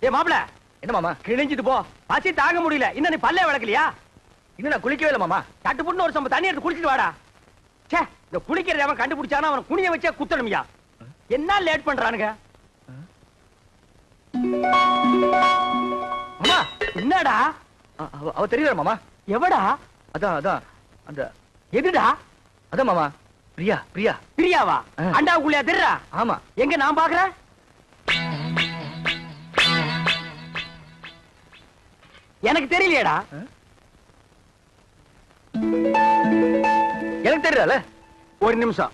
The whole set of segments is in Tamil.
ஏ மாப்பிள, என்ன மாமா? கிழிஞ்சிட்டு போ, பசி தாங்க முடியல. இன்னும் நீ பல்லே விளக்கலையா? இன்னும் நான் குளிக்கவே இல்லை மாமா. கட்டுப்புட்டு ஒரு சம்ப தண்ணி எடுத்து குடிச்சிட்டு வாடா. சே, இந்த குளிக்கிறத அவன் கண்டுபிடிச்சானா அவன் குனிய வச்சே குத்தணும்யா. என்ன லேட் பண்றானுங்க? மாமா என்னடா? அவ தெரியல மாமா. எவடா? அதான் அதான் அந்த எதுடா? அதான் மாமா, பிரியா. பிரியா பிரியாவா? அண்டாவுக்குள்ளயா தெரியறா? ஆமா. எங்க நான் பாக்குறேன்? எனக்கு தெரியலையேடா. எனக்கு தெரியல. ஒரு நிமிஷம்.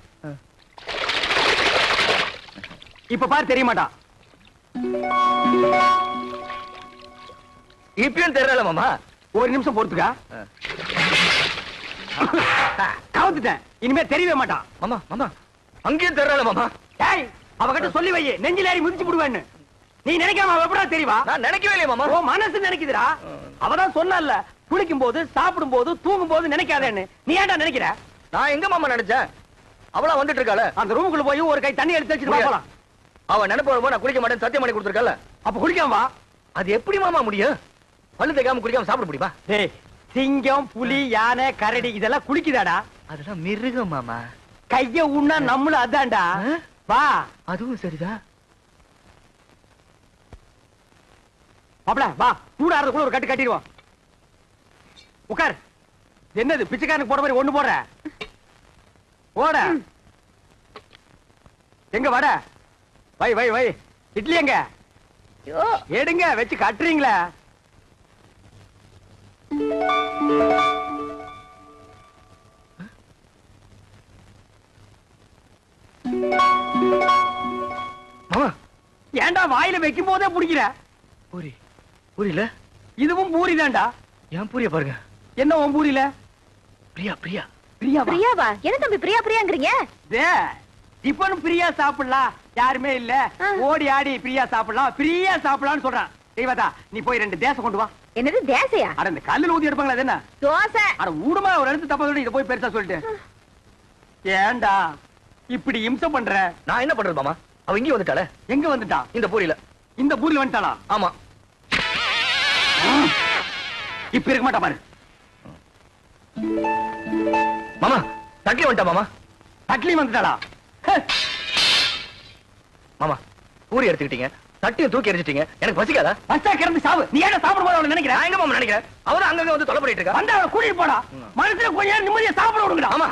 இப்ப பாரு, தெரிய மாட்டான். இப்பயும் தெரியல மாமா. ஒரு நிமிஷம் பொறுத்துக்கா. கவுத்துட்டேன். இனிமே தெரியவே மாட்டான். மாமா மாமா, அங்கேயும் தெரியல மாமா. டேய், அவகிட்ட சொல்லி வை, நெஞ்சில ஏறி மிதிச்சு விடுவேன்னு. நீ நினைக்காம அவ எப்படா தெரியவா? நான் நினைக்கவே இல்லையே மாமா. ஓ மனசு நினைக்குதுடா. அவதான் சொன்னால, குளிக்கும் போது, சாப்பிடும் போது, தூங்கும் போது நினைக்காதேன்னு. நீ ஏன்டா நினைக்கிற? நான் எங்க மாமா நினைச்சேன்? அவளா வந்துட்டு இருக்காள. அந்த ரூமுக்குள்ள போய் ஒரு கை தண்ணி எடுத்து வச்சுட்டு போலாம். அவ நினைப்ப நான் குளிக்க மாட்டேன் சத்தியம் பண்ணி கொடுத்துருக்கல. அப்ப குளிக்காம வா. அது எப்படி மாமா முடியும்? பல்லு தேய்க்காம குளிக்காம சாப்பிட முடியுமா? டேய், சிங்கம், புலி, யானை, கரடி இதெல்லாம் குளிக்குதாடா? அதெல்லாம் மிருகம் மாமா. கைய உண்ணா நம்மளும் அதான்டா. வா. அதுவும் சரிதான். மாப்ள வா, சூடாறதுக்குள்ள ஒரு கட்டு கட்டிடுவோம். உட்கார். என்னது பிச்சைக்காரனுக்கு போட மாதிரி ஒண்ணு போடுற? போட. எங்க வட? வை வை வை. இட்லி எங்க? எடுங்க, வச்சு கட்டுறீங்களா? மாமா, ஏன்டா வாயில வைக்கும் போதே பிடிக்கிற? பூரி பூரியில இதுவும் பூரி தான்டா. ஏன் பூரிய பாருங்க. என்ன உன் பூரியில? பிரியா பிரியா பிரியாவா? பிரியாவா? என்ன தம்பி பிரியா பிரியாங்கறீங்க? டிபன் பிரியா சாப்பிடலாம், யாருமே இல்ல. ஓடி ஆடி பிரியா சாப்பிடலாம், பிரியா சாப்பிடலாம்னு சொல்றான். தெய்வதா, நீ போய் 2 தேசை கொண்டு வா. என்னது தேசையா? அட இந்த கல்லுல ஊதி எடுப்பாங்களா? அது என்ன தோசை? அட ஊடுமா, ஒரு இடத்து தப்பா சொல்லி இத போய் பெருசா சொல்லிட்டு. ஏன்டா இப்படி இம்சம் பண்ற? நான் என்ன பண்றது மாமா? அவ இங்க வந்துட்டாளே. எங்க வந்துட்டா? இந்த பூரியில. இந்த பூரியில வந்துட்டாளா? ஆமா. இப்ப இருக்க மாட்டா பாரு. மாமா, தக்கி வந்துட்டா மாமா. தட்லி வந்துட்டாளா? மாமா, பூரி எடுத்துக்கிட்டீங்க, தட்டியும் தூக்கி எரிஞ்சிட்டீங்க. எனக்கு பசிக்காதா? பஸ்டா கிடந்து சாவு. நீ ஏன் சாப்பிடும் போது அவளை நினைக்கிற? நான் எங்க மாமா நினைக்கிறேன்? அவதான் அங்கங்க வந்து தொலை பண்ணிட்டு இருக்கா. வந்து அவளை கூட்டிட்டு போடா. மனசுல கொஞ்ச நேரம் நிம்மதியா சாப்பிட விடுங்கடா. ஆமா,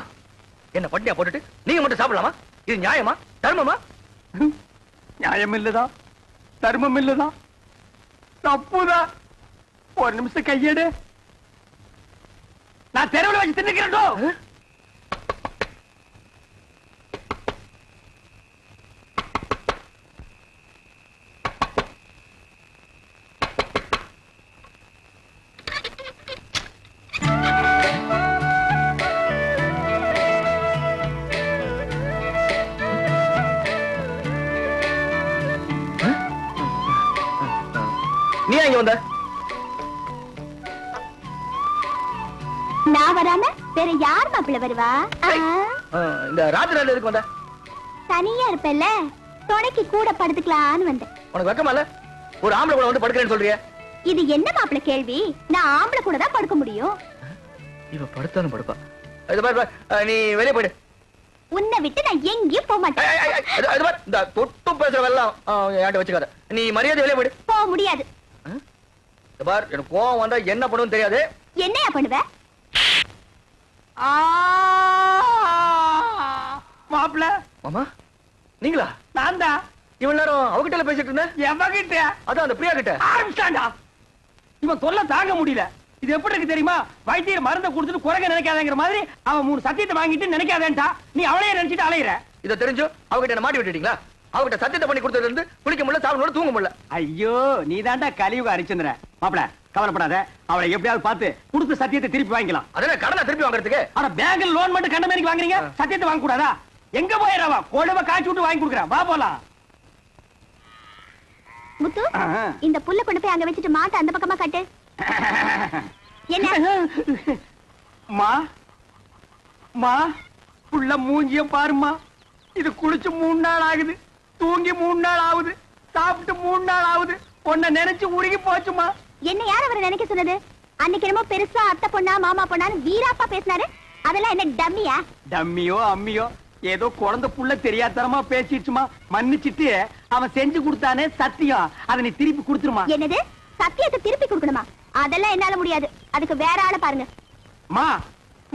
என்ன பட்டினியா போட்டுட்டு நீங்க மட்டும் சாப்பிடலாமா? இது நியாயமா? தர்மமா? நியாயம் இல்லதா, தர்மம் இல்லதா, தப்புதான். ஒரு நிமிஷம் கையெடு. நான் தெருவில் வச்சு தின்னுக்கிறேன். நீ இங்க வந்த? நான் வராம வேற யார் மாப்பிள்ள வருவா? இந்த ராத்திரி எதுக்கு வந்த? தனியா இருப்பல்ல, துணைக்கு கூட படுத்துக்கலான்னு வந்தேன். உனக்கு வெக்கமா இல்ல? ஒரு ஆம்பளை கூட வந்து படுக்கிறேன்னு சொல்றிய? இது என்ன மாப்பிள்ள கேள்வி? நான் ஆம்பளை கூட தான் படுக்க முடியும். இவ படுத்தாலும் படுப்பா. இது பாரு, நீ வெளியே போயிடு. உன்னை விட்டு நான் எங்கேயும் போக மாட்டேன். இந்த தொட்டு பேசுற வெள்ளம் என்கிட்ட வச்சுக்காத. நீ மரியாதை வெளியே போயிடு. போக முடியாது. பார், எனக்கு கோவம் வந்தா என்ன பண்ணுன்னு தெரியாது. என்னையா பண்ணுவ? மாப்பிள்ள. மாமா, நீங்களா? நான் தான். இவ்வளவு நேரம் அவகிட்ட பேசிட்டு இருந்தேன். எவகிட்ட? அதான் அந்த பிரியா கிட்ட. ஆரம்பிச்சாண்டா. இவன் தொல்லை தாங்க முடியல. இது எப்படி இருக்கு தெரியுமா? வைத்தியர் மருந்தை கொடுத்துட்டு குறைக்க நினைக்காதங்கிற மாதிரி அவன் 3 சத்தியத்தை வாங்கிட்டு நினைக்காதேன்டா. நீ அவளையே நினைச்சிட்டு அலையிற. இத தெரிஞ்சு அவகிட்ட என்ன மாட்டி விட்டுட்டீங்களா? அவகிட்ட சத்தியத்தை பண்ணி கொடுத்ததுல இருந்து குளிக்க முடியல, சாப்பிட முடியல, தூங்க முடியல. ஐயோ, நீ தாண்டா கலியுக அரிச்சந்திர. மாப்பிள, கவலைப்படாத. அவளை எப்படியாவது பார்த்து கொடுத்த சத்தியத்தை திருப்பி வாங்கிக்கலாம். அதென்ன கடனை திருப்பி வாங்குறதுக்கு? ஆனா பேங்க்ல லோன் மட்டும் கண்ட மாதிரி வாங்குறீங்க, சத்தியத்தை வாங்க கூடாதா? எங்க போயிடவா? கொழுவ காய்ச்சி விட்டு வாங்கி கொடுக்குறேன். வா போலாம். முத்து, இந்த புல்ல கொண்டு போய் அங்க வச்சுட்டு மாட்ட அந்த பக்கமா கட்டு. என்ன? மா மா, புள்ள மூஞ்சிய பாருமா. இது குளிச்சு 3 நாள் ஆகுது, தூங்கி 3 நாள் ஆகுது, சாப்பிட்டு 3 நாள் ஆகுது. உன்னை நினைச்சு உருகி போச்சுமா. என்ன யார் அவரை நினைக்க சொன்னது? அன்னைக்கு என்னமோ பெருசா அத்தை பொண்ணா மாமா பொண்ணான்னு வீராப்பா பேசினாரு. அதெல்லாம் என்ன டம்மியா? டம்மியோ அம்மியோ ஏதோ குழந்தை புள்ள தெரியாதனமா பேசிடுச்சுமா. மன்னிச்சிட்டு அவன் செஞ்சு கொடுத்தானே சத்தியம், அதை நீ திருப்பி கொடுத்துருமா. என்னது? சத்தியத்தை திருப்பி கொடுக்கணுமா? அதெல்லாம் என்னால முடியாது. அதுக்கு வேற ஆளை பாருங்க. மா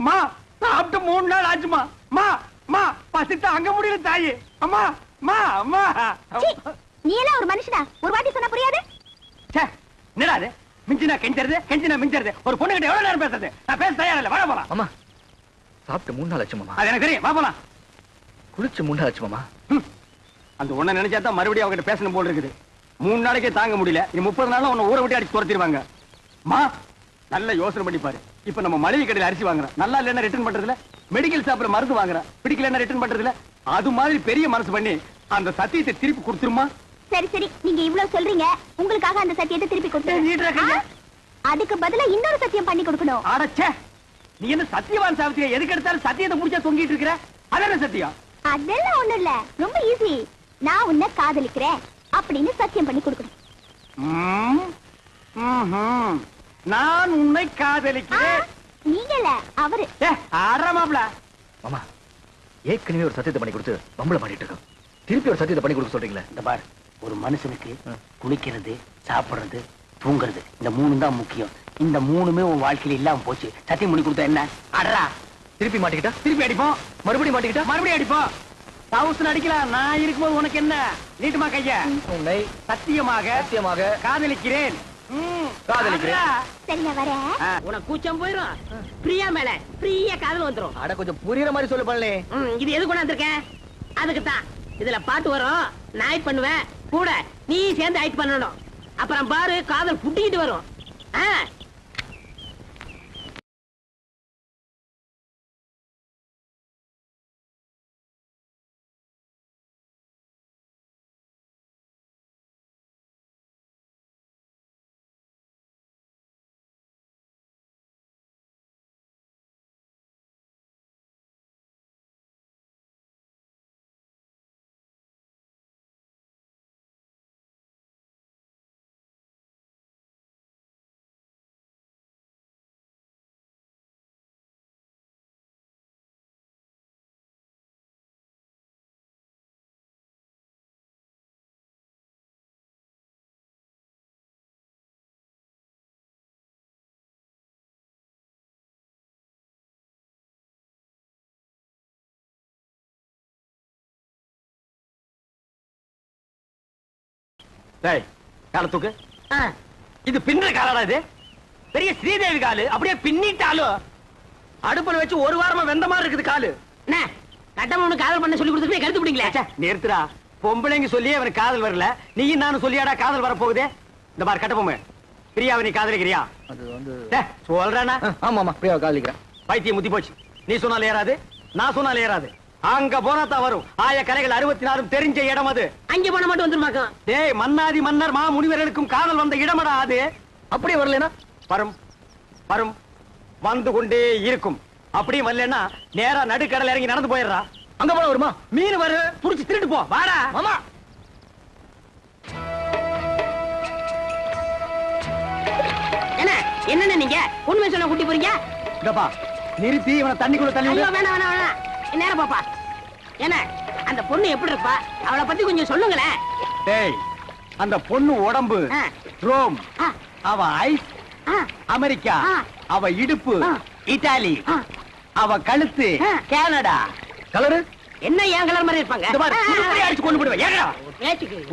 மா சாப்பிட்டு 3 நாள் ஆச்சுமா. மா மா பசித்து அங்க முடியல தாயி. அம்மா மா அம்மா. சீ, நீ எல்லாம் ஒரு மனுஷனா? ஒரு வாட்டி சொன்னா புரியாது? ச்சே, என்னடா இது? மிஞ்சினா கெஞ்சறது, கெஞ்சினா மிஞ்சறது. ஒரு பொண்ணு கிட்ட எவ்வளவு நேரம் பேசுறது? நான் பேச தயாரா இல்ல. வர போலாம். மாமா சாப்பிட்டு 3 நாள் ஆச்சு மாமா. அது எனக்கு தெரியும். வா போலாம். குளிச்சு 3 நாள் ஆச்சு மாமா. அந்த ஒண்ண நினைச்சா தான் மறுபடியும் அவகிட்ட பேசணும் போல இருக்குது. 3 நாளைக்கே தாங்க முடியல. இது 30 நாள்ல உன்னை ஊரை விட்டு அடிச்சு துரத்திடுவாங்க. மா நல்ல யோசனை பண்ணி பாரு. இப்ப நம்ம மளிகை கடையில அரிசி வாங்குறோம், நல்லா இல்லைன்னா ரிட்டர்ன் பண்றதுல, மெடிக்கல் ஷாப்ல மருந்து வாங்குறோம், பிடிக்கலன்னா ரிட்டர்ன் பண்றதுல, அது மாதிரி பெரிய மனசு பண்ணி அந்த சத்தியத்தை திருப்பி கொடுத்துருமா. சரி சரி, நீங்க இவ்வளவு சொல்றீங்க, உங்களுக்காக அந்த சத்தியத்தை திருப்பி கொடுத்துறேன். அதுக்கு பதிலா இன்னொரு சத்தியம் பண்ணி கொடுக்கணும். அடச்சே, நீ என்ன சத்தியவான் சாவித்திரியா? எதுக்கு எடுத்தாலும் சத்தியத்தை முடிச்சா தொங்கிட்டு இருக்கிற? அதான சத்தியம்? அதெல்லாம் ஒண்ணும் இல்ல, ரொம்ப ஈஸி. நான் உன்னை காதலிக்கிறேன் அப்படின்னு சத்தியம் பண்ணி கொடுக்கணும். நான் உன்னை காதலிக்கிறேன். நீங்க இல்ல, அவரு. ஆறாமாப்ல. மாமா ஏற்கனவே ஒரு சத்தியத்தை பண்ணி கொடுத்து பம்பளை பண்ணிட்டு இருக்கோம். திருப்பி ஒரு சத்தியத்தை பண்ணி கொடுக்க சொல்றீங்களே. இந்த பார், ஒரு மனுஷனுக்கு குளிக்கிறது, சாப்பிடுறது, தூங்குறது, இந்த 3 தான் முக்கியம். இந்த 3மே உன் வாழ்க்கையில இல்லாம போச்சு. சத்தியம் பண்ணி கொடுத்தா என்ன? அடரா, திருப்பி மாட்டிக்கிட்டா திருப்பி அடிப்போம். மறுபடியும் மாட்டிக்கிட்டா மறுபடியும் அடிப்போம். தவுசன் அடிக்கலாம். நான் இருக்கும்போது உனக்கு என்ன? நீட்டுமா கைய. உன்னை சத்தியமாக சத்தியமாக காதலிக்கிறேன். காதலிக்கிறேன். சரி, நான் வரேன். உனக்கு கூச்சம் போயிரும். பிரியா மேல பிரியா காதல் வந்துரும். அட கொஞ்சம் புரியுற மாதிரி சொல்லு பண்ணலே. இது எது கொண்டாந்துருக்கேன்? அதுக்கு தான். இதுல பாட்டு வரும், நான் ஆக்ட் பண்ணுவேன், கூட நீ சேர்ந்து ஆக்ட் பண்ணணும். அப்புறம் பாரு, காதல் புட்டிக்கிட்டு வரும். காலத்துக்கு இது பின்ன காலடா. இது பெரிய ஸ்ரீதேவி காலு. அப்படியே பின்னிட்டாலும் அடுப்புல வச்சு 1 வாரமா வெந்த மாதிரி இருக்குது காலு. கட்டமனு காதல் பண்ண சொல்லி கொடுத்துட்டு கருத்து பிடிங்களே. நேர்த்துடா, பொம்பளைங்க சொல்லியே அவனுக்கு காதல் வரல. நீயும் நானும் சொல்லியாடா காதல் வர போகுதே. இந்த பார் கட்டபொம்மை, பிரியாவை நீ காதலிக்கிறியா? அது வந்து சொல்றானா? ஆமா ஆமா பிரியாவை காதலிக்கிறேன். பைத்தியம் முத்தி போச்சு. நீ சொன்னாலும் ஏறாது, நான் சொன்னாலும் ஏறாது. அங்க போனா தான் வரும். ஆய கலைகள் 64 தெரிஞ்ச இடம் அது. அங்க போன மட்டும் வந்துருமாக்கும். டேய், மன்னாதி மன்னர் மா முனிவர்களுக்கும் காதல் வந்த இடமடா அது. அப்படியே வரலனா வரும் வரும், வந்து கொண்டே இருக்கும். அப்படியே வரலன்னா நேரா நடுக்கடல் இறங்கி நடந்து போயிடுறா. அங்க போன வருமா? மீன் வரு, புடிச்சு திருட்டு போ. வாடா மாமா. என்ன நீங்க உண்மை சொல்ல கூட்டி போறீங்க? இதப்பா நிறுத்தி இவனை தண்ணிக்குள்ள தள்ளி விடு. ஐயோ, வேணாம் வேணாம் வேணாம். நேரம் பாப்பா. என்ன அந்த பொண்ணு எப்படி இருப்பா? அவளை பத்தி கொஞ்சம் சொல்லுங்களேன். டேய், அந்த பொண்ணு உடம்பு ரோம், அவ ஐஸ் அமெரிக்கா, அவ இடுப்பு இத்தாலி, அவ கழுத்து கனடா. கலரு என்ன ஏன் கலர் மாதிரி இருப்பாங்க? இந்த மாதிரி சுடுதண்ணி அடிச்சு கொண்டு போடுவேன். ஏங்கடா,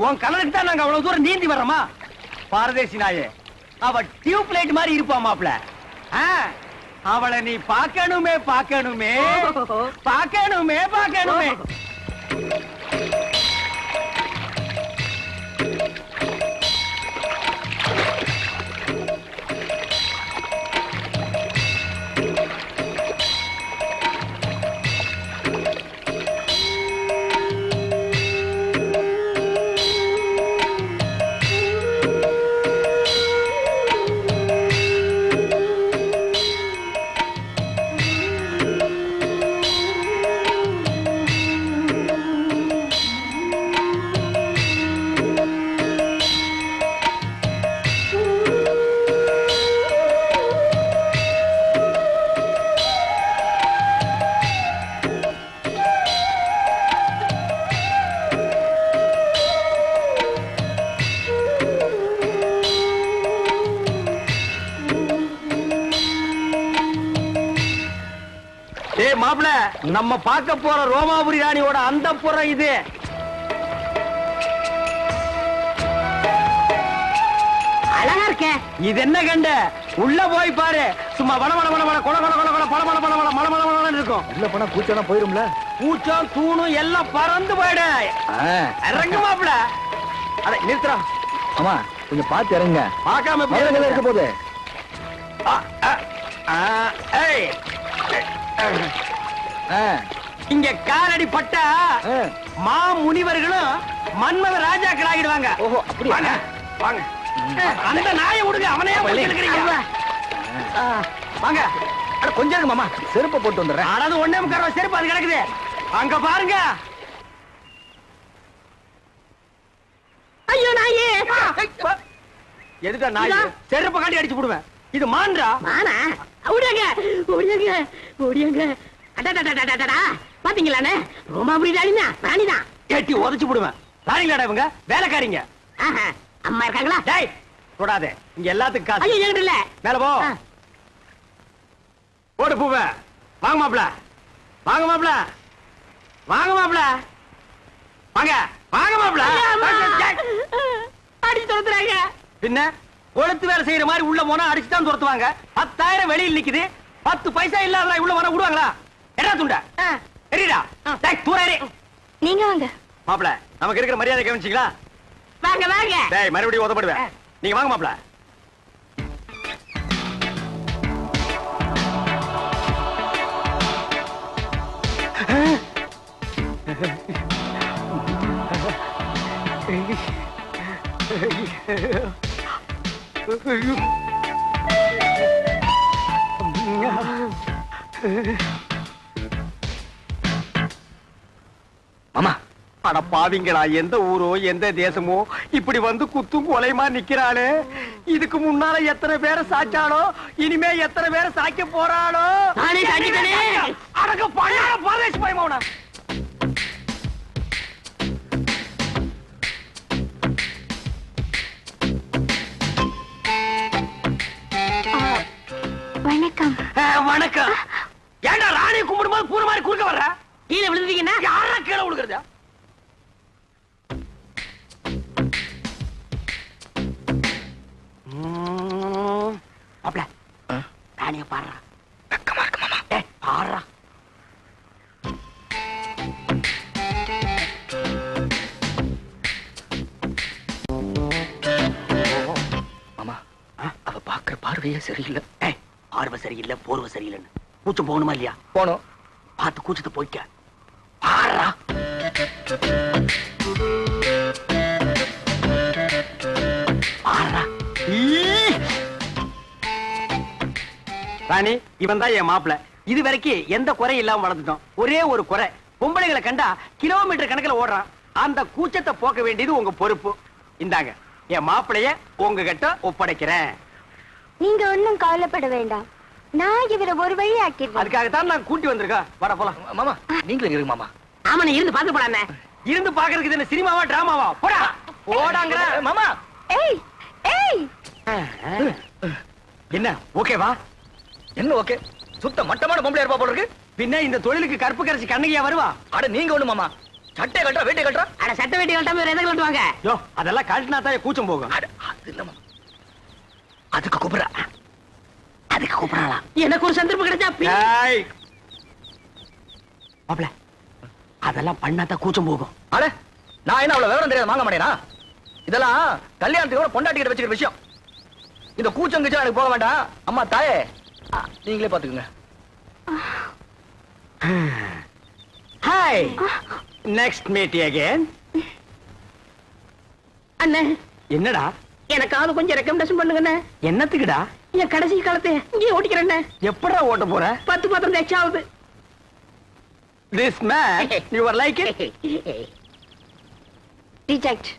உன் கலருக்கு தான் நாங்க அவ்வளவு தூரம் நீந்தி வர்றோமா? பாரதேசி நாயே, அவ டியூப் லைட் மாதிரி இருப்பா மாப்ள. அவளை நீ பார்க்கணுமே பார்க்கணுமே பார்க்கணுமே பார்க்கணுமே. மாப்பிள நம்ம பார்க்க போற ரோமாபுரி ராணியோட அந்த புறம் இது. அழகா இருக்க. இது என்ன கண்ட? உள்ள போய் பாரு. சும்மா வள வள வள வள கொல கொல கொல கொல பள பள பள பள மள மள மள இருக்கும். உள்ள போனா கூச்சம் போயிரும்ல. பூச்சம் தூணும் எல்லாம் பறந்து போயிடு. இறங்கு மாப்பிள. அட நிறுத்துறா. ஆமா கொஞ்சம் பார்த்து இறங்குங்க. பார்க்காம மேல இருக்க போகுது. இங்க காலடி பட்டா மா முனிவர்களும் மன்மத ராஜாக்கள் ஆகிடுவாங்க. ஓஹோ அப்படியா? வாங்க வாங்க. அந்த நாயை விடுங்க. அவனையே இருக்கிறீங்க. வாங்க. அட கொஞ்சம் இருங்க மாமா, செருப்பை போட்டு வந்துடுறேன். அதாவது ஒண்ணே முக்கால் செருப்பு அது கிடக்குது. அங்க பாருங்க. ஐயோ நாயே. எதுக்கா நாய்? செருப்பை காட்டி அடிச்சு போடுவேன். இது மான்றா? மானா? ஓடியாங்க ஓடியாங்க ஓடியாங்க. அடடடடடடா பாத்தீங்களானே, ரோமாபுரி ராணினா ராணிதான். கேட்டி உதச்சு போடுவேன். ராணிங்களாடா இவங்க? வேலைக்காரிங்க. அம்மா இருக்காங்களா? டேய் தொடாதே. இங்க எல்லாத்துக்கும் காசு. ஐயோ என்கிட்ட இல்ல. மேல போ. போடு பூவ. வாங்க மாப்ள. வாங்க மாப்ள. வாங்க மாப்ள. வாங்க வாங்க மாப்ள. அடிச்சு துரத்துறாங்க. பின்ன கொளுத்து வேலை செய்யற மாதிரி உள்ள போனா அடிச்சு தான் துரத்துவாங்க. 10,000 வெளியில் நிக்குது. 10 பைசா இல்லாத உள்ள வர விடுவாங்களா? என்ன துண்ட? சரிடா. டேய் தூரேறி. நீங்க வாங்க. மாப்ள நமக்கு இருக்கிற மரியாதை கவனிச்சீங்களா? வாங்க வாங்க. டேய் மறுபடியும் உதப்படுவேன். நீங்க வாங்க மாப்ள. மாமா அட பாவிங்களா, எந்த ஊரோ எந்த தேசமோ இப்படி வந்து குத்தும் கொலைமா நிக்கிறாளே. இதுக்கு முன்னால எத்தனை பேரை சாச்சாலோ, இனிமே எத்தனை பேரை சாய்க்க போறாளோ. நானே சாச்சிட்டேனே. அடக்க பழைய பரதேசி பயமாவனா. வணக்கம். வணக்கம். ஏண்டா ராணியை கும்பிடும்போது பூர மாதிரி குறுக்க வர்ற? கீழே விழுந்தீங்கன்னா யாரா கீழே விழுகிறதா? அப்பல ராணிய பாடுறா. வெக்கமா இருக்கு மாமா. பாடுறா. மாமா அவ பாக்குற பார்வையே சரியில்லை. பார்வை சரியில்லை, போர்வை சரியில்லைன்னு கூச்சம் போகணுமா இல்லையா? போனோம். பார்த்து கூச்சத்தை போய்க்க. பாடுறா. பாடுறா. ராணி இவன் தான் என் மாப்பிள. இது வரைக்கும் எந்த குறை இல்லாம வளர்ந்துட்டோம். ஒரே ஒரு குறை, பொம்பளைகளை கண்டா கிலோமீட்டர் கணக்குல ஓடுறான். அந்த கூச்சத்தை போக்க வேண்டியது உங்க பொறுப்பு. இந்தாங்க என் மாப்பிளைய உங்ககிட்ட ஒப்படைக்கிறேன். நீங்க ஒண்ணும் கவலைப்பட வேண்டாம். நான் இவரை ஒரு வழி ஆக்கிடுவேன். அதுக்காகத்தான் நான் கூட்டி வந்திருக்கேன். வர போலாம். மாமா நீங்களும் இருங்க மாமா. ஆமா நீ இருந்து பாத்து போடானே. இருந்து பாக்குறதுக்கு என்ன சினிமாவா டிராமாவா? போடா போடாங்கற. மாமா ஏய் ஏய் என்ன ஓகேவா? என்ன ஓகே? சுத்த மட்டமான பொம்பளை இருப்பா போல இருக்கு. பின்ன இந்த தொழிலுக்கு கருப்பு கரைச்சி கண்ணகியா வருவா? அட நீங்க ஒண்ணு மாமா, சட்டை கட்டுறா வேட்டை கட்டுறா. அட சட்டை வேட்டி கட்டாம வேற எதை கட்டுவாங்க? யோ அதெல்லாம் கழட்டினா தான் கூச்சம் போகும். அட அது இல்ல மாமா, அதுக்கு கூப்பிடுறா. அதுக்கு கூப்பிடறா. எனக்கு ஒரு சந்தர்ப்பம் கிடைச்சா மாப்ள அதெல்லாம் பண்ணாதான் கூச்சம் போகும். அட நான் என்ன அவ்வளவு விவரம் தெரியாது வாங்க மாட்டேனா? இதெல்லாம் கல்யாணத்துக்கு பொண்டாட்டிக்கிட்ட வச்சுக்கிற விஷயம். இந்த கூச்சம் கிச்சம் எனக்கு போக வேண்டாம். அம்மா தாயே நீங்களே பாத்துக்குங்க. Hi, next meet again. அண்ணே என்னடா? எனக்காவது கொஞ்சம் ரெக்கமெண்டேஷன் பண்ணுங்கண்ணே. என்னத்துக்குடா? என் கடைசி காலத்தை இங்கே ஓட்டிக்கிறேண்ணே. எப்படா ஓட்ட போற? 10 பாத்திரம் எக்ஸ்ட்ரா ஆகுது. This man, you are like it? Reject.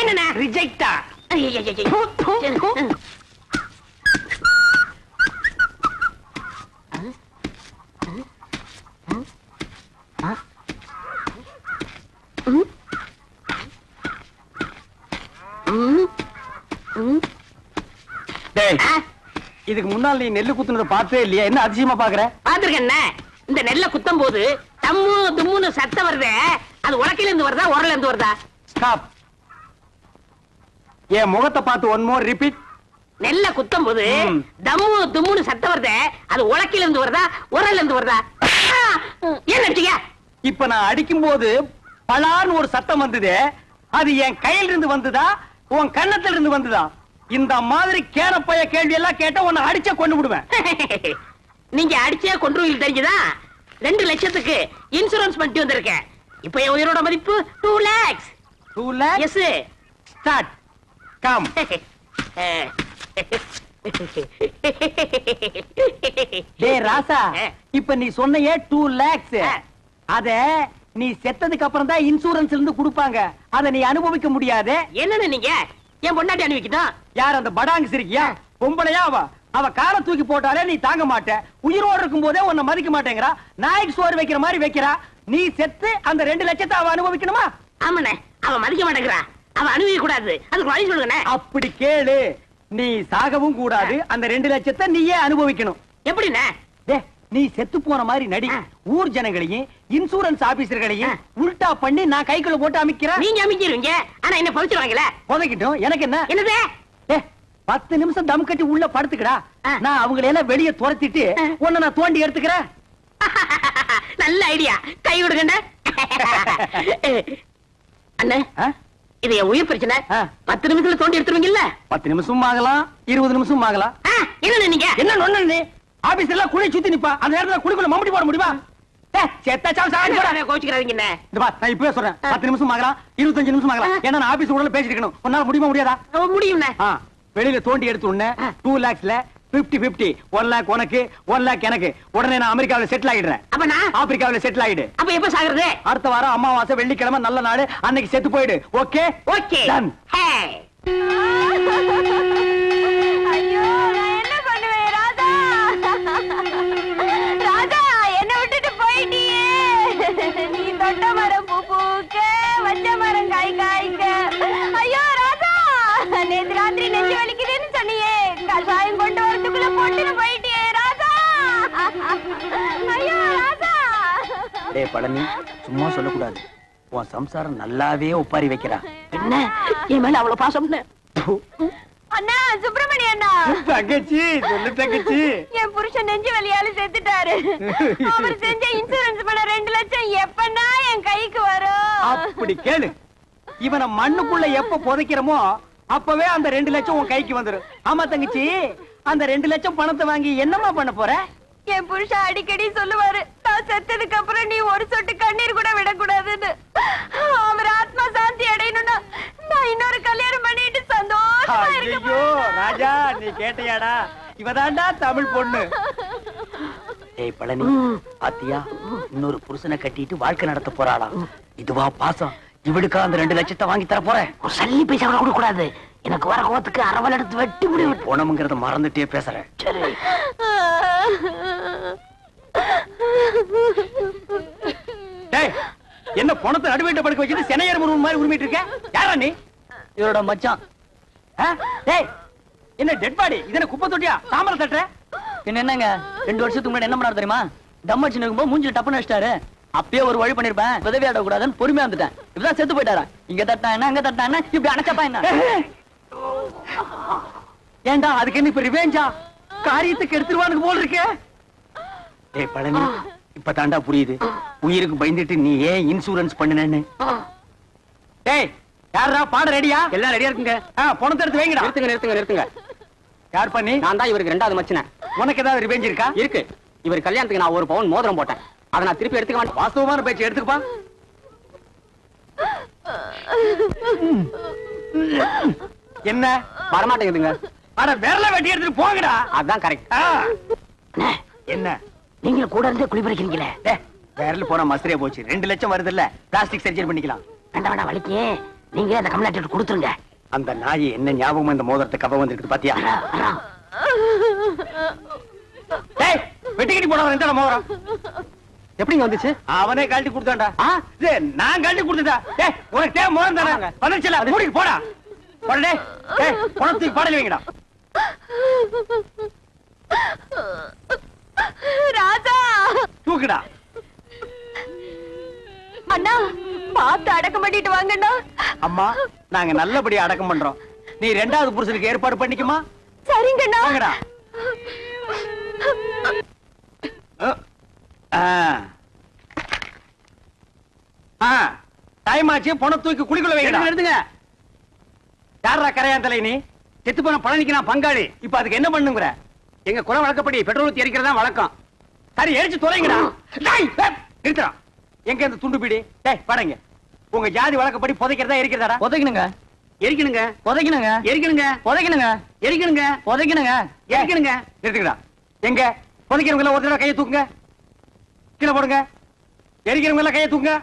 என்னண்ணே ரிஜெக்டா? டேய் இதுக்கு முன்னால் நீ நெல்லு குத்துனதை பார்த்தே இல்லையா? என்ன அதிசயமா பாக்குற? பாத்துருக்கேன். இந்த நெல்ல குத்தும் போது தம்மு தும்முன்னு சத்தம் வருதே, அது உலக்கையில இருந்து வருதா உரல்ல இருந்து வருதா? ஸ்டாப். என் முகத்தை பார்த்து ஒன் மோர் ரிப்பீட். நெல்ல குத்தும் போது தம்மு தும்முன்னு சத்தம் வருதே, அது உலக்கையில இருந்து வருதா உரல்ல இருந்து வருதா? ஏன் அடிச்சீங்க? இப்ப நான் அடிக்கும் போது பலான்னு ஒரு சத்தம் வந்தது. அது என் கையில இருந்து வந்ததா உன் கன்னத்துல இருந்து வந்ததா? இந்த மாதிரி கேனப்பைய கேள்வி எல்லாம் கேட்டா உன்னை அடிச்ச கொண்டு விடுவேன். நீங்க அடிச்சே கொன்றுவீங்க தெரிஞ்சுதா? 2 லட்சத்துக்கு இன்சூரன்ஸ் பண்ணிட்டு வந்திருக்கேன். இப்ப என் உயிரோட மதிப்பு 2 lakhs. 2 lakhs? Yes. Start. Come. டேய் ராசா, இப்ப நீ சொன்னையே 2 lakhs. அத நீ செத்ததுக்கு அப்புறம் தான் இன்சூரன்ஸ்ல இருந்து கொடுப்பாங்க. அத நீ அனுபவிக்க முடியாது. என்னன்னு நீங்க என் பொண்டாட்டி அனுப்பிக்கிட்டோம். யார் அந்த படாங்கு சிரிக்கியா? பொம்பளையா அவ காலை தூக்கி போட்டாலே நீ தாங்க மாட்ட. உயிரோடு இருக்கும் போதே உன்னை மதிக்க மாட்டேங்கிறா. நாய்க்கு சோறு வைக்கிற மாதிரி வைக்கிறா. நீ செத்து அந்த 2 லட்சத்தை அவ அனுபவிக்கணுமா? ஆமாண்ணே, அவ மதிக்க மாட்டேங்கிறா. அவ அனுபவிக்க கூடாது. அதுக்கு வழி சொல்லுங்கண்ணே. அப்படி கேளு. நீ சாகவும் கூடாது. அந்த 2 லட்சத்தை நீயே அனுபவிக்கணும். எப்படிண்ணே? நீ செத்து போன மாதிரி நடி. ஊர் ஜனங்களையும் இன்சூரன்ஸ் ஆபீசர்களையும் உல்டா பண்ணி நான் கைக்குள்ள போட்டு அமைக்கிறேன். நீங்க அமைக்கிறீங்க, ஆனா என்ன பவிச்சிருவாங்களே. புதைக்கிட்டோம். எனக்கு என்ன? என்னது? 10 நிமிஷம் தம் கட்டி உள்ள படுத்துக்கடா. நான் அவங்களை எல்லாம் வெளியே துரத்திட்டு உன்னை நான் தோண்டி எடுத்துக்கிறேன். நல்ல ஐடியா. கை விடுங்க அண்ணே. இது என் உயிர் பிரச்சனை. 10 நிமிஷத்துல தோண்டி எடுத்துருவீங்கல்ல? 10 நிமிஷம் ஆகலாம், 20 நிமிஷம் ஆகலாம். என்ன நீங்க என்ன நொண்ணு? நீ ஆபீஸ்ல எல்லாம் குழி சுத்தி நிப்பா. அந்த நேரத்துல குழிக்குள்ள மம்முடி போட முடியுமா? கோச்சுக்கிறாதீங்க. நான் இப்பவே சொல்றேன். 10 நிமிஷம் ஆகலாம், 25 நிமிஷம் ஆகலாம். ஏன்னா நான் ஆபீஸ் உடனே பேசிட்டு இருக்கணும். உன்னால முடியுமா முடியாதா? முடியும். வெளியில தோண்டி எடுத்து உடனே 2 lakhsல 50-50 1 lakh உனக்கு 1 lakh எனக்கு. உடனே நான் அமெரிக்காவில செட்டில் ஆயிடுறேன். அப்ப நான் ஆப்பிரிக்காவில செட்டில் ஆயிடு. அப்ப எப்ப சாகுறது? அடுத்த வாரம் அமாவாசை வெள்ளிக்கிழமை நல்ல நாடு. அன்னைக்கு செத்து போயிடு. ஓகே? ஓகே. டன். ஐயோ, நான் என்ன பண்ணுவேன் ராதா? ராதா, என்ன விட்டுட்டு போயிட்டியே. நீ தொட்ட மரம் பூ பூக்க, வச்ச மரம் காய் காய்க்க. ஐயோ ராதா, நேத்து ராத்திரி நெஞ்சு வலிக்குதுன்னு சொன்னியே, கஷாயம் கொண்டு வரதுக்குள்ள போட்டுன்னு போயிட்டியே ராதா. ஐயோ ராதா. டேய் பழனி, சும்மா சொல்லக்கூடாது. உன் சம்சாரம் நல்லாவே ஒப்பாரி வைக்கிறா. என்ன என் மேல அவ்வளவு பாசம்? அண்ணா, சுப்பிரமணிய அண்ணா. தங்கச்சி, சொல்லு தங்கச்சி. என் புருஷன் நெஞ்சு வலியால செத்துட்டாரு. அவர் செஞ்ச இன்சூரன்ஸ் பண்ண 2 லட்சம் எப்பன்னா என் கைக்கு வரும்? அப்படி கேளு. இவனை மண்ணுக்குள்ள எப்ப புதைக்கிறோமோ அப்பவே அந்த 2 லட்சம் உன் கைக்கு வந்துரும். ஆமா தங்கச்சி, அந்த 2 லட்சம் பணத்தை வாங்கி என்னமா பண்ண போற? என் புருஷன் அடிக்கடி சொல்லுவாரு, நான் செத்ததுக்கு அப்புறம் நீ ஒரு சொட்டு கண்ணீர் கூட விடக்கூடாதுன்னு. அவர் ஆத்மா சாந்தி அடையணும்னா நான் இன்னொரு கல்யாணம் பண்ணிட்டு சந்தோஷமா இருக்க ஐயோ ராஜா, நீ கேட்டையாடா? இவதாண்டா தமிழ் பொண்ணு. ஏய் பழனி, பாத்தியா? இன்னொரு புருஷனை கட்டிட்டு வாழ்க்கை நடத்த போறாளா? இதுவா பாசம்? இவளுக்கா அந்த 2 லட்சத்தை வாங்கி தர போறேன்? ஒரு சல்லி பைசா கூட கொடுக்க கூடாது. எனக்கு வர கோவத்துக்கு அரவல் எடுத்து வெட்டி முடியும். போனமுங்கிறத மறந்துட்டே பேசுறேன். சரி. என்ன பணத்தை நடுவேட்ட படுக்க வச்சுட்டு சென்னையர் முருகன் மாதிரி உரிமிட்டு இருக்க? யாரா நீ? இவரோட மச்சான். என்ன டெட் பாடி? இதன குப்பை தொட்டியா? சாமர தட்டுற? என்னங்க 2 வருஷத்துக்கு முன்னாடி என்ன பண்ணாரு தெரியுமா? டம் அடிச்சு நிக்கும்போது மூஞ்சில டப்புன்னு வச்சிட்டாரு. அப்பயே ஒரு வழி பண்ணிருப்பேன். உதவி ஆட கூடாதுன்னு பொறுமையா வந்துட்டேன். இப்பதான் செத்து போயிட்டாரா? இங்க தட்டா என்ன, அங்க தட்டா என்ன, இப்படி அணைச்சப்பா என்ன? ஏண்டா அதுக்கு என்ன இப்ப ரிவேஞ்சா? காரியத்துக்கு எடுத்துருவானுக்கு போல் இருக்கே. ஏய் பழனி, இப்ப தாண்டா புரியுது உயிருக்கு பயந்துட்டு நீ ஏன் இன்சூரன்ஸ் பண்ணுனேன்னு. டேய், யாரா பாட ரெடியா? எல்லாம் ரெடியா இருக்குங்க. பணத்தை எடுத்து வைங்கடா. நிறுத்துங்க. யார் பண்ணி? நான் தான் இவருக்கு 2வது மச்சினேன். உனக்கு ஏதாவது ரிவேஞ்ச் இருக்கா? இருக்கு. இவர் கல்யாணத்துக்கு நான் 1 பவுன் மோதிரம் போட்டேன். அதை நான் திருப்பி எடுத்துக்க மாட்டேன். வாஸ்தவமான பேச்சு எடுத்துக்கப்பா. என்ன வரமாட்டேங்குதுங்க. அட விரல வெட்டி எடுத்துட்டு போங்கடா. அதான் கரெக்ட். என்ன நீங்க கூட இருந்தே குளிப்பறிக்கிறீங்களே. விரல் போன மசரே போச்சு. 2 லட்சம் வருது இல்ல, பிளாஸ்டிக் சர்ஜரி பண்ணிக்கலாம். வேண்டாம் வலிக்கு. நீங்க அந்த கம்ப்ளைண்ட் கொடுத்துருங்க. அந்த நாய் என்ன ஞாபகம் இந்த மோதிரத்தை கவ வந்திருக்கு பாத்தியா? டேய், வெட்டிக்கிட்டு போனவன் இந்த மோதிரம் எப்படிங்க வந்துச்சு? அவனே கழட்டி கொடுத்தான்டா. நான் கழட்டி கொடுத்தா? டேய், உனக்கு தேவை மோதிரம் தானே? வந்துச்சுல, மூடிட்டு போடா. போடா டேய். டேய், பணத்துக்கு பாடல வைங்கடா. ராஜா தூக்குடா. அண்ணா பார்த்து அடக்கம் பண்ணிட்டு வாங்கண்ணா. அம்மா நாங்க நல்லபடியா அடக்கம் பண்றோம். நீ 2வது புருஷனுக்கு ஏற்பாடு பண்ணிக்குமா? சரிங்கண்ணா. வாங்கடா. டைம் ஆச்சு. பணம் தூக்கி குளிக்குள்ள வைங்க. எடுத்துங்க. யாரா கரையாந்தலை நீ? செத்து போன பழனிக்கு நான் பங்காளி. இப்ப அதுக்கு என்ன பண்ணுங்கிற? எங்க குறை வழக்கப்படி பெட்ரோல் ஊத்தி எரிக்கிறதா வழக்கம். சரி எரிச்சு தொலைங்கடா. நிறுத்துறா. எங்க இந்த துண்டு பீடி? டேய் படங்க. உங்க ஜாதி வழக்கப்படி புதைக்கிறதா எரிக்கிறதாடா? புதைக்கணுங்க. எரிக்கணுங்க. புதைக்கணுங்க. எரிக்கணுங்க. புதைக்கணுங்க. எரிக்கணுங்க. புதைக்கணுங்க. எரிக்கணுங்க. நிறுத்துங்கடா. எங்க புதைக்கிறவங்க எல்லாம் ஒரு தடவை கையை தூக்குங்க. கீழே போடுங்க. எரிக்கிறவங்க எல்லாம் கையை தூக்குங்க.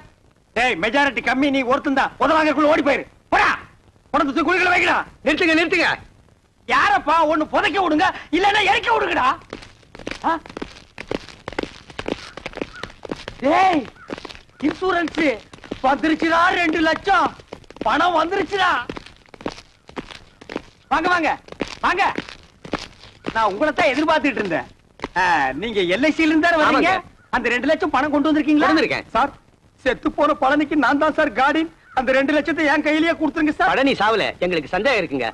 டேய் மெஜாரிட்டி கம்மி. நீ ஒருத்தன் தான். உதவாங்கக்குள்ள ஓடி போயிரு. போடா. பணத்தை தூக்கி குழிக்குள்ள வைக்கடா. நிறுத்துங்க நிறுத்துங்க. யாரப்பா ஒண்ணு புதைக்க விடுங்க, இல்லன்னா எரிக்க விடுங்கடா. டேய் இன்சூரன்ஸ் வந்துருச்சுடா. 2 லட்சம் பணம் வந்துருச்சுடா. வாங்க வாங்க வாங்க. நான் உங்களை தான் எதிர்பார்த்துட்டு இருந்தேன். நீங்க எல்ஐசில இருந்தா வரீங்க. அந்த 2 லட்சம் பணம் கொண்டு வந்திருக்கீங்களா? வந்திருக்கேன் சார். செத்து போன பழனிக்கு நான் தான் சார் கார்டின். அந்த 2 லட்சத்தை என் கையிலேயே கொடுத்துருங்க சார். பழனி சாவல, எங்களுக்கு சந்தேகம் இருக்குங்க.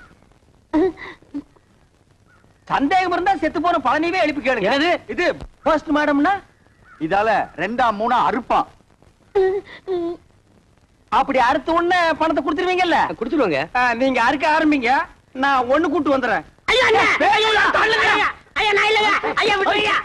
சந்தேகம் இருந்தா செத்து போன பழனிவே எழுப்பி கேளுங்க. என்னது? இது போஸ்ட் மார்டம்னா இதால 2ஆ 3ஆ அறுப்பான். அப்படி அறுத்த உடனே பணத்தை கொடுத்துருவீங்கல்ல? குடுத்துருவாங்க. நீங்க அறுக்க ஆரம்பிங்க. நான் ஒண்ணு கூட்டு வந்துடுறேன்.